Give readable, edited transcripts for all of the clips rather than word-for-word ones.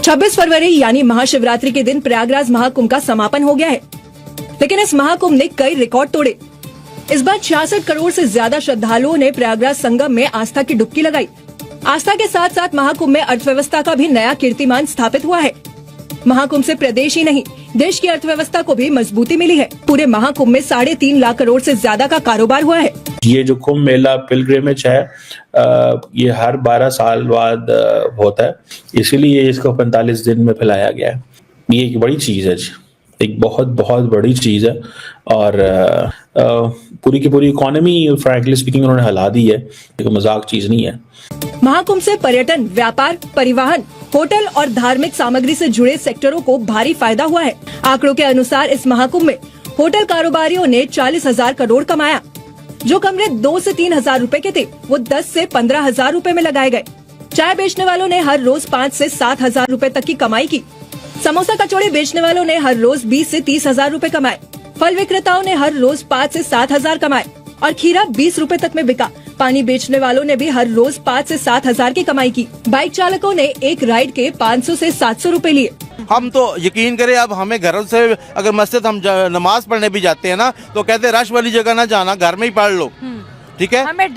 26 फरवरी यानी महाशिवरात्रि के दिन प्रयागराज महाकुंभ का समापन हो गया है, लेकिन इस महाकुंभ ने कई रिकॉर्ड तोड़े। इस बार 66 करोड़ से ज्यादा श्रद्धालुओं ने प्रयागराज संगम में आस्था की डुबकी लगाई। आस्था के साथ साथ महाकुंभ में अर्थव्यवस्था का भी नया कीर्तिमान स्थापित हुआ है। महाकुंभ से प्रदेश ही नहीं, देश की अर्थव्यवस्था को भी मजबूती मिली है। पूरे महाकुंभ में 3.5 लाख करोड़ से ज्यादा का कारोबार हुआ है। ये जो कुंभ मेला पिलग्रिमेज है, ये हर 12 साल बाद होता है, इसीलिए इसको 45 दिन में फैलाया गया है। ये एक बड़ी चीज है, एक बहुत बहुत बड़ी चीज है, और पूरी की पूरी इकोनॉमी फ्रैंकली स्पीकिंग उन्होंने हिला दी है। एक मजाक चीज नहीं है। महाकुंभ से पर्यटन, व्यापार, परिवहन, होटल और धार्मिक सामग्री से जुड़े सेक्टरों को भारी फायदा हुआ है। आंकड़ों के अनुसार इस महाकुंभ में होटल कारोबारियों ने 40,000 करोड़ कमाया। जो कमरे 2 से 3 हजार रूपए के थे, वो 10 से 15 हजार रूपए में लगाए गए। चाय बेचने वालों ने हर रोज 5 से 7 हजार रूपए तक की कमाई की। समोसा कचौड़ी बेचने वालों ने हर रोज 20 से 30 हजार रूपए कमाए। फल विक्रेताओं ने हर रोज 5 से 7 हजार कमाए और खीरा 20 रूपए तक में बिका। पानी बेचने वालों ने भी हर रोज 5 से 7 हजार की कमाई की। बाइक चालकों ने एक राइड के 500 से 700 रूपए लिए। हम तो यकीन करें, अब हमें घरों से अगर मस्जिद हम नमाज पढ़ने भी जाते हैं ना, तो कहते हैं रश वाली जगह ना जाना, घर में ही पढ़ लो। ठीक है, हमें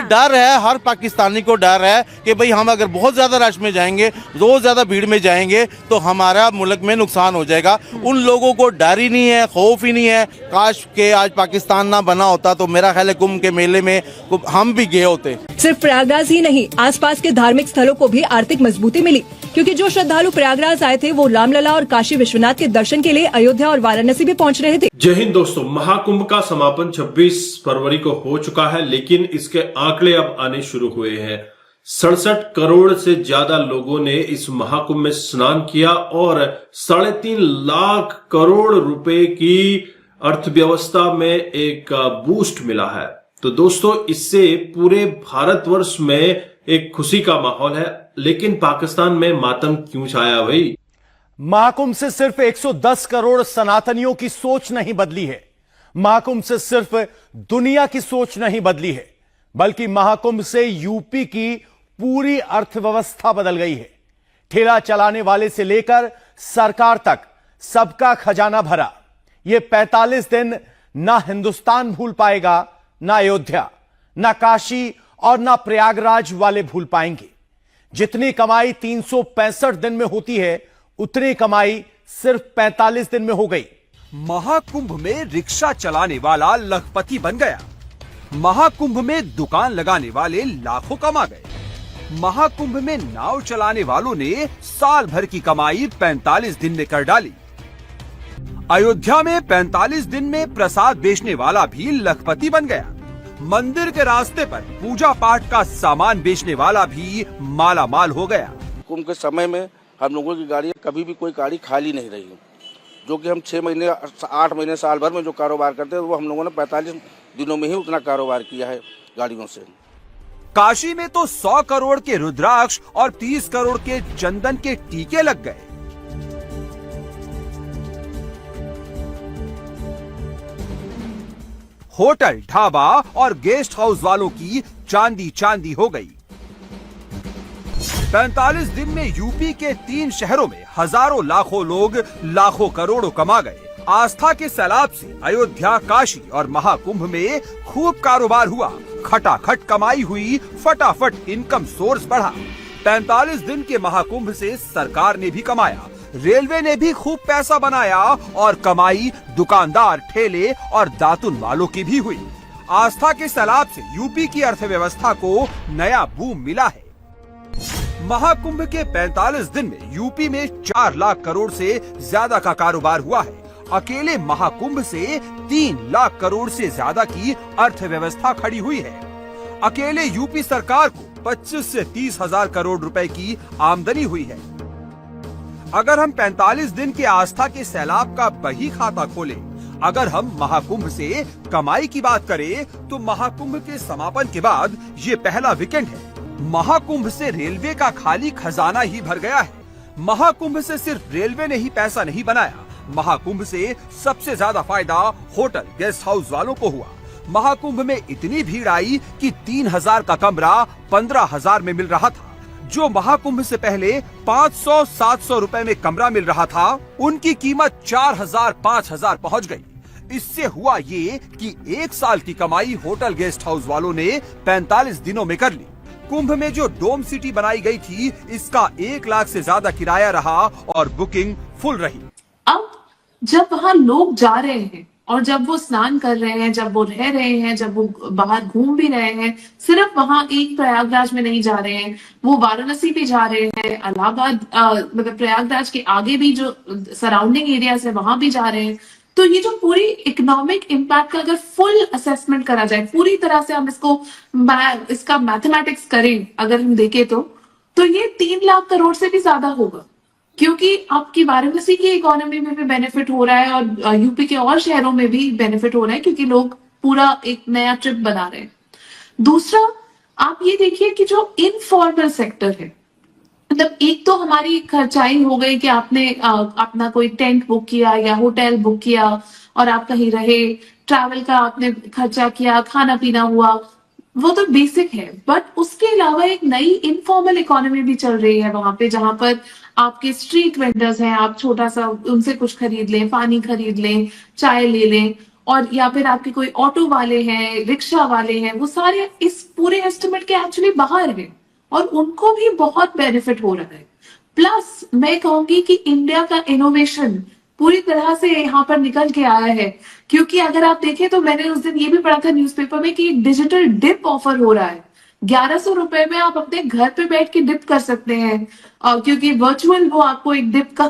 डर है, हर पाकिस्तानी को डर है कि भाई हम अगर बहुत ज्यादा रश में जाएंगे, रोज ज्यादा भीड़ में जाएंगे, तो हमारा मुल्क में नुकसान हो जाएगा। उन लोगों को डर ही नहीं है, खौफ ही नहीं है। काश के आज पाकिस्तान ना बना होता तो मेरा ख्याल है कुंभ के मेले में हम भी गए होते। सिर्फ प्रयागराज ही नहीं, आसपास के धार्मिक स्थलों को भी आर्थिक मजबूती मिली, क्योंकि जो श्रद्धालु प्रयागराज आए थे वो रामलला और काशी विश्वनाथ के दर्शन के लिए अयोध्या और वाराणसी भी पहुंच रहे थे। जय हिंद दोस्तों, महाकुंभ का समापन 26 फरवरी को हो चुका है, लेकिन इसके आंकड़े अब आने शुरू हुए हैं। 67 करोड़ से ज्यादा लोगों ने इस महाकुंभ में स्नान किया और 3.5 लाख करोड़ रुपए की अर्थव्यवस्था में एक बूस्ट मिला है। तो दोस्तों, इससे पूरे भारतवर्ष में एक खुशी का माहौल है, लेकिन पाकिस्तान में मातम क्यों छाया भाई? महाकुंभ से सिर्फ 110 करोड़ सनातनियों की सोच नहीं बदली है। महाकुंभ से सिर्फ दुनिया की सोच नहीं बदली है, बल्कि महाकुंभ से यूपी की पूरी अर्थव्यवस्था बदल गई है। ठेला चलाने वाले से लेकर सरकार तक सबका खजाना भरा। यह 45 दिन ना हिंदुस्तान भूल पाएगा, ना अयोध्या, ना काशी और ना प्रयागराज वाले भूल पाएंगे। जितनी कमाई 365 दिन में होती है, उतनी कमाई सिर्फ 45 दिन में हो गई। महाकुंभ में रिक्शा चलाने वाला लखपति बन गया। महाकुंभ में दुकान लगाने वाले लाखों कमा गए। महाकुंभ में नाव चलाने वालों ने साल भर की कमाई 45 दिन में कर डाली। अयोध्या में 45 दिन में प्रसाद बेचने वाला भी लखपति बन गया। मंदिर के रास्ते पर पूजा पाठ का सामान बेचने वाला भी माला माल हो गया। कुंभ के समय में हम लोगों की गाड़ी कभी भी कोई गाड़ी खाली नहीं रही, जो कि हम 6 महीने 8 महीने साल भर में जो कारोबार करते हैं, वो हम लोगों ने 45 दिनों में ही उतना कारोबार किया है गाड़ियों से। काशी में तो 100 करोड़ के रुद्राक्ष और 30 करोड़ के चंदन के टीके लग गए। होटल, ढाबा और गेस्ट हाउस वालों की चांदी चांदी हो गई। 45 दिन में यूपी के 3 शहरों में हजारों लाखों लोग लाखों करोड़ों कमा गए। आस्था के सैलाब से अयोध्या, काशी और महाकुंभ में खूब कारोबार हुआ। खटाखट कमाई हुई, फटाफट इनकम सोर्स बढ़ा। 45 दिन के महाकुंभ से सरकार ने भी कमाया, रेलवे ने भी खूब पैसा बनाया और कमाई दुकानदार, ठेले और दातुन वालों की भी हुई। आस्था के सैलाब से यूपी की अर्थव्यवस्था को नया बूम मिला है। महाकुंभ के 45 दिन में यूपी में 4 लाख करोड़ से ज्यादा का कारोबार हुआ है। अकेले महाकुंभ से 3 लाख करोड़ से ज्यादा की अर्थव्यवस्था खड़ी हुई है। अकेले यूपी सरकार को 25 से 30 हजार करोड़ रुपए की आमदनी हुई है। अगर हम 45 दिन के आस्था के सैलाब का बही खाता खोलें, अगर हम महाकुंभ से कमाई की बात करें, तो महाकुंभ के समापन के बाद ये पहला वीकेंड है। महाकुंभ से रेलवे का खाली खजाना ही भर गया है। महाकुंभ से सिर्फ रेलवे ने ही पैसा नहीं बनाया, महाकुंभ से सबसे ज्यादा फायदा होटल, गेस्ट हाउस वालों को हुआ। महाकुंभ में इतनी भीड़ आई कि 3000 का कमरा 15,000 में मिल रहा था। जो महाकुंभ से पहले 500-700 रुपए में कमरा मिल रहा था, उनकी कीमत 4000-5000 पहुंच गई। इससे हुआ ये कि 1 साल की कमाई होटल गेस्ट हाउस वालों ने 45 दिनों में कर ली। कुंभ में जो डोम सिटी बनाई गई थी, इसका 1 लाख से ज्यादा किराया रहा और बुकिंग फुल रही। अब जब वहाँ लोग जा रहे हैं और जब वो स्नान कर रहे हैं, जब वो रह रहे हैं, जब वो बाहर घूम भी रहे हैं, सिर्फ वहाँ एक प्रयागराज में नहीं जा रहे हैं, वो वाराणसी भी जा रहे हैं, इलाहाबाद मतलब प्रयागराज के आगे भी जो सराउंडिंग एरियाज है वहां भी जा रहे हैं। तो ये जो पूरी इकोनॉमिक इम्पैक्ट का अगर फुल असेसमेंट करा जाए, पूरी तरह से हम इसका मैथमेटिक्स करें, अगर हम देखें तो ये 3 लाख करोड़ से भी ज्यादा होगा, क्योंकि आपकी वाराणसी की इकोनॉमी में भी बेनिफिट हो रहा है और यूपी के और शहरों में भी बेनिफिट हो रहा है, क्योंकि लोग पूरा एक नया ट्रिप बना रहे हैं। दूसरा, आप ये देखिए कि जो इनफॉर्मल सेक्टर है, मतलब एक तो हमारी खर्चाई हो गई कि आपने अपना कोई टेंट बुक किया या होटल बुक किया और आप कहीं रहे, ट्रैवल का आपने खर्चा किया, खाना पीना हुआ, वो तो बेसिक है। बट उसके अलावा एक नई इनफॉर्मल इकोनॉमी भी चल रही है वहां पे, जहां पर आपके स्ट्रीट वेंडर्स हैं, आप छोटा सा उनसे कुछ खरीद लें, पानी खरीद लें, चाय ले लें, और या फिर आपके कोई ऑटो वाले हैं, रिक्शा वाले हैं, वो सारे इस पूरे एस्टिमेट के एक्चुअली बाहर हैं और उनको भी बहुत बेनिफिट हो रहा है। प्लस मैं कहूंगी कि इंडिया का इनोवेशन पूरी तरह से यहाँ पर निकल के आया है, क्योंकि अगर आप देखें तो मैंने उस दिन ये भी पढ़ा था न्यूज़पेपर में कि डिजिटल डिप ऑफर हो रहा है। 1100 रुपए में आप अपने घर पे बैठ के डिप कर सकते हैं, क्योंकि वर्चुअल वो आपको एक डिप का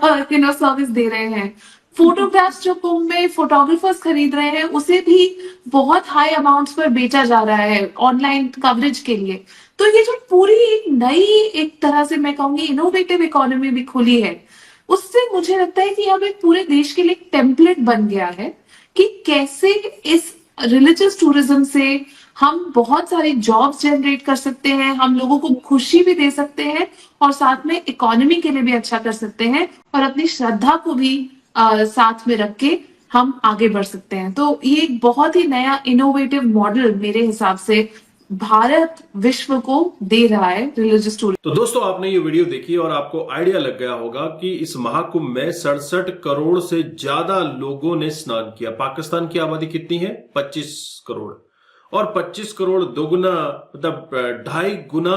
सर्विस दे रहे हैं। फोटोग्राफ्स जो कुंभ में फोटोग्राफर्स खरीद रहे हैं, उसे भी बहुत हाई अमाउंट्स पर बेचा जा रहा है ऑनलाइन कवरेज के लिए। तो ये जो पूरी एक नई, एक तरह से मैं कहूंगी इनोवेटिव इकोनॉमी भी खुली है, उससे मुझे लगता है कि अब एक पूरे देश के लिए एक टेम्पलेट बन गया है कि कैसे इस रिलीजियस टूरिज्म से हम बहुत सारे जॉब्स जनरेट कर सकते हैं, हम लोगों को खुशी भी दे सकते हैं और साथ में इकोनॉमी के लिए भी अच्छा कर सकते हैं, और अपनी श्रद्धा को भी साथ में रख के हम आगे बढ़ सकते हैं। तो ये एक बहुत ही नया इनोवेटिव मॉडल मेरे हिसाब से भारत विश्व को दे रहा है रिलीजियस टूरिज्म। तो दोस्तों, आपने ये वीडियो देखी और आपको आइडिया लग गया होगा कि इस महाकुंभ में 67 करोड़ से ज्यादा लोगों ने स्नान किया। पाकिस्तान की आबादी कितनी है? 25 करोड़, और 25 करोड़ दोगुना मतलब 2.5 गुना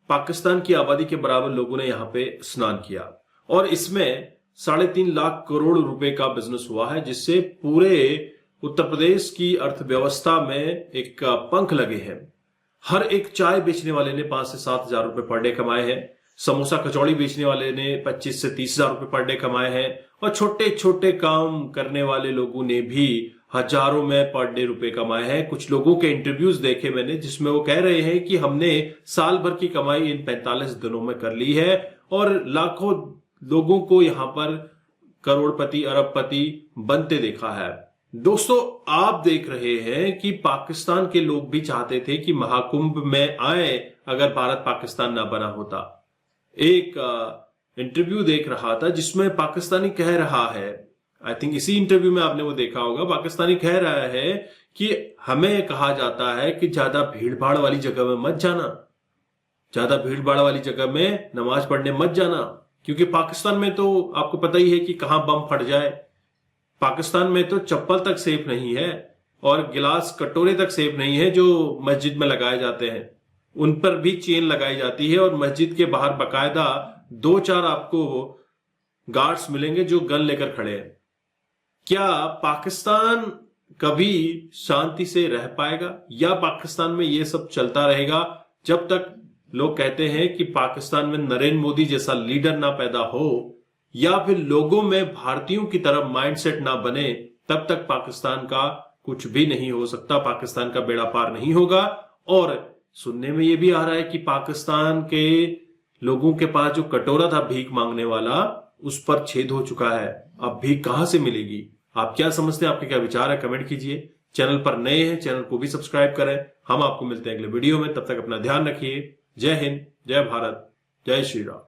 पाकिस्तान की आबादी के बराबर लोगों ने यहाँ पे स्नान किया, और इसमें 3.5 लाख करोड़ रुपए का बिजनेस हुआ है, जिससे पूरे उत्तर प्रदेश की अर्थव्यवस्था में एक पंख लगे हैं। हर एक चाय बेचने वाले ने 5 से 7 हजार रुपए पर डे कमाए हैं, समोसा कचौड़ी बेचने वाले ने 25 से 30 हजार रुपए पर डे कमाए हैं, और छोटे छोटे काम करने वाले लोगों ने भी हजारों में पर डे रुपए कमाए हैं। कुछ लोगों के इंटरव्यूज देखे मैंने, जिसमें वो कह रहे हैं कि हमने साल भर की कमाई इन 45 दिनों में कर ली है, और लाखों लोगों को यहाँ पर करोड़पति अरबपति बनते देखा है। दोस्तों, आप देख रहे हैं कि पाकिस्तान के लोग भी चाहते थे कि महाकुंभ में आए अगर भारत पाकिस्तान ना बना होता। एक इंटरव्यू देख रहा था जिसमें पाकिस्तानी कह रहा है, आई थिंक इसी इंटरव्यू में आपने वो देखा होगा, पाकिस्तानी कह रहा है कि हमें कहा जाता है कि ज्यादा भीड़ भाड़ वाली जगह में मत जाना, ज्यादा भीड़ भाड़ वाली जगह में नमाज पढ़ने मत जाना, क्योंकि पाकिस्तान में तो आपको पता ही है कि कहां बम फट जाए। पाकिस्तान में तो चप्पल तक सेफ नहीं है और गिलास कटोरे तक सेफ नहीं है जो मस्जिद में लगाए जाते हैं, उन पर भी चेन लगाई जाती है, और मस्जिद के बाहर बकायदा 2-4 आपको गार्ड्स मिलेंगे जो गन लेकर खड़े हैं। क्या पाकिस्तान कभी शांति से रह पाएगा, या पाकिस्तान में ये सब चलता रहेगा जब तक लोग कहते हैं कि पाकिस्तान में नरेंद्र मोदी जैसा लीडर ना पैदा हो, या फिर लोगों में भारतीयों की तरफ माइंडसेट ना बने, तब तक पाकिस्तान का कुछ भी नहीं हो सकता, पाकिस्तान का बेड़ा पार नहीं होगा। और सुनने में यह भी आ रहा है कि पाकिस्तान के लोगों के पास जो कटोरा था भीख मांगने वाला, उस पर छेद हो चुका है। अब भीख कहां से मिलेगी? आप क्या समझते हैं? आपके क्या विचार है? कमेंट कीजिए। चैनल पर नए हैं, चैनल को भी सब्सक्राइब करें। हम आपको मिलते हैं अगले वीडियो में, तब तक अपना ध्यान रखिए। जय हिंद, जय भारत, जय श्री राम।